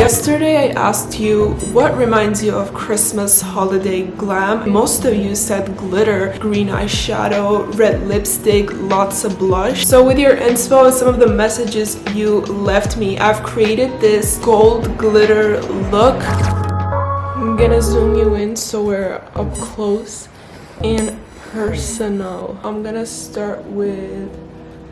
Yesterday I asked you what reminds you of Christmas holiday glam. Most of you said glitter, green eyeshadow, red lipstick, lots of blush. So with your inspo and some of the messages you left me, I've created this gold glitter look. I'm gonna zoom you in so we're up close and personal. I'm gonna start with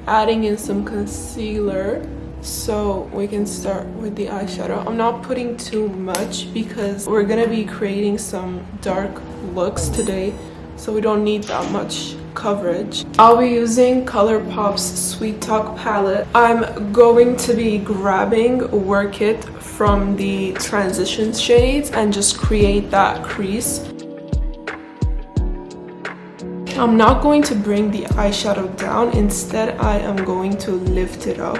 adding in some concealer so we can start with the eyeshadow. I'm not putting too much because we're gonna be creating some dark looks today, so we don't need that much coverage. I'll be using ColourPop's Sweet Talk palette. I'm going to be grabbing Work It from the transition shades and just create that crease. I'm not going to bring the eyeshadow down. Instead, I am going to lift it up.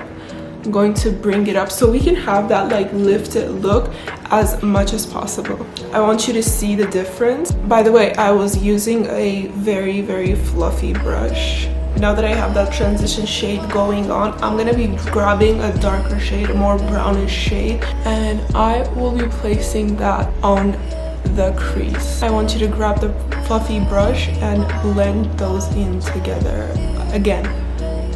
I'm going to bring it up so we can have that like lifted look as much as possible. I want you to see the difference. By the way, I was using a very fluffy brush. Now that I have that transition shade going on, I'm gonna be grabbing a darker shade, a more brownish shade, and I will be placing that on the crease. I want you to grab the fluffy brush and blend those in together. Again,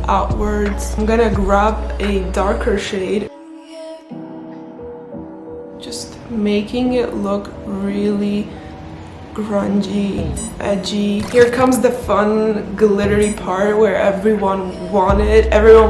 outwards. I'm gonna grab a darker shade, just making it look really grungy, edgy. Here comes the fun glittery part where everyone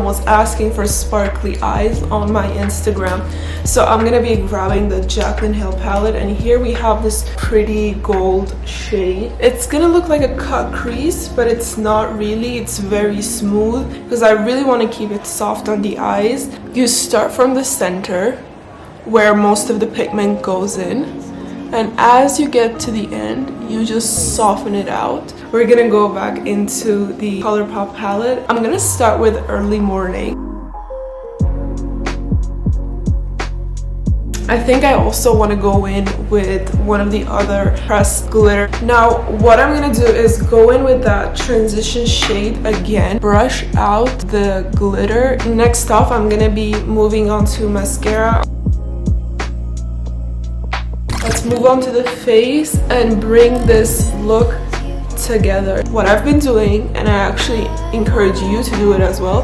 was asking for sparkly eyes on my Instagram. So I'm gonna be grabbing the Jaclyn Hill palette, and here we have this pretty gold shade. It's gonna look like a cut crease, but it's not really. It's very smooth because I really want to keep it soft on the eyes. You start from the center where most of the pigment goes in, and as you get to the end, you just soften it out. We're gonna go back into the ColourPop palette. I'm gonna start with Early Morning. I think I also want to go in with one of the other pressed glitter. Now, what I'm gonna do is go in with that transition shade again, brush out the glitter. Next off, I'm gonna be moving on to mascara. Let's move on to the face and bring this look together. What I've been doing, and I actually encourage you to do it as well,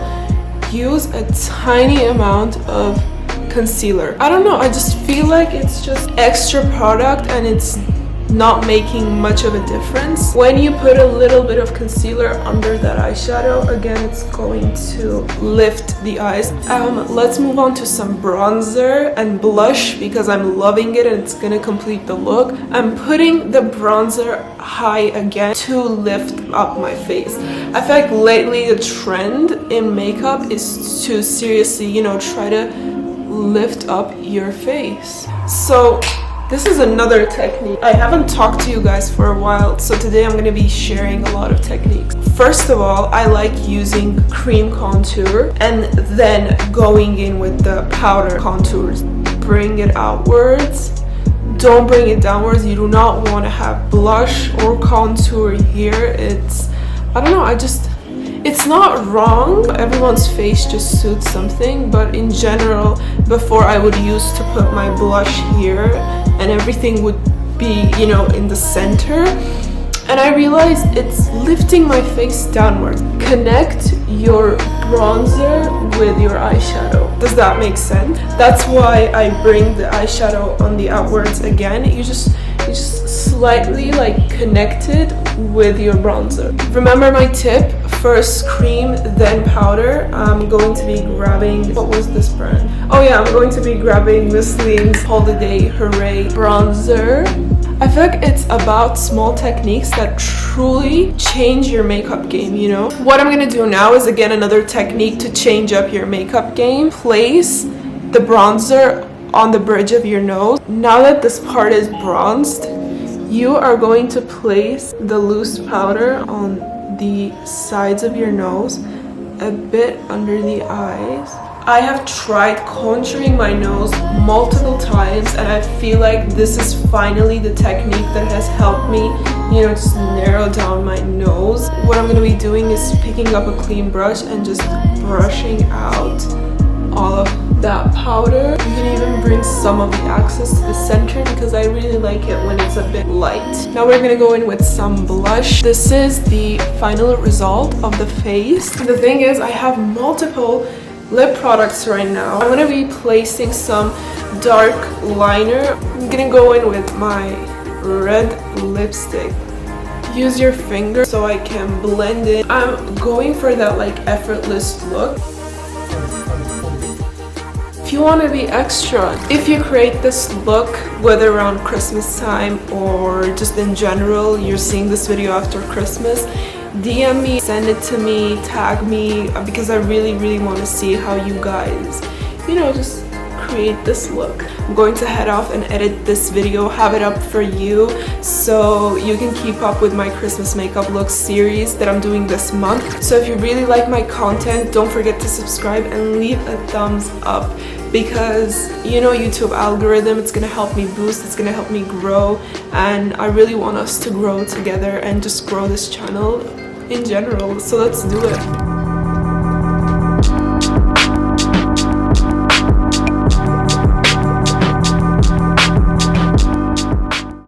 use a tiny amount of concealer. I don't know, I just feel like it's just extra product and it's not making much of a difference. When you put a little bit of concealer under that eyeshadow, again, it's going to lift the eyes. Let's move on to some bronzer and blush because I'm loving it and it's gonna complete the look. I'm putting the bronzer high again to lift up my face. I feel like lately the trend in makeup is to seriously, try to lift up your face. So this is another technique. I haven't talked to you guys for a while, so today I'm going to be sharing a lot of techniques. First of all, I like using cream contour and then going in with the powder contours. Bring it outwards. Don't bring it downwards. You do not want to have blush or contour here. I don't know, it's not wrong. Everyone's face just suits something, but in general, before I would use to put my blush here and everything would be, in the center. And I realized it's lifting my face downward. Connect your bronzer with your eyeshadow. Does that make sense? That's why I bring the eyeshadow on the outwards again. You just slightly connect it with your bronzer. Remember my tip? First cream, then powder. I'm going to be grabbing, what was this brand? Oh yeah, I'm going to be grabbing Miss Lean's Holiday Hooray bronzer. I feel like it's about small techniques that truly change your makeup game, What I'm gonna do now is again another technique to change up your makeup game. Place the bronzer on the bridge of your nose. Now that this part is bronzed, you are going to place the loose powder on the sides of your nose, a bit under the eyes. I have tried contouring my nose multiple times and I feel like this is finally the technique that has helped me, just narrow down my nose. What I'm going to be doing is picking up a clean brush and just brushing out all of that powder. You can even bring some of the accents to the center because I really like it when it's a bit light. Now we're gonna go in with some blush. This is the final result of the face. The thing is, I have multiple lip products right now. I'm gonna be placing some dark liner. I'm gonna go in with my red lipstick. Use your finger so I can blend it. I'm going for that like effortless look. If you want to be extra, if you create this look, whether around Christmas time or just in general, you're seeing this video after Christmas, DM me, send it to me, tag me, because I really want to see how you guys, you know, just create this look. I'm going to head off and edit this video, have it up for you so you can keep up with my Christmas makeup look series that I'm doing this month. So if you really like my content, don't forget to subscribe and leave a thumbs up, because you know, YouTube algorithm, it's gonna help me boost, it's gonna help me grow, and I really want us to grow together and just grow this channel in general. So let's do it.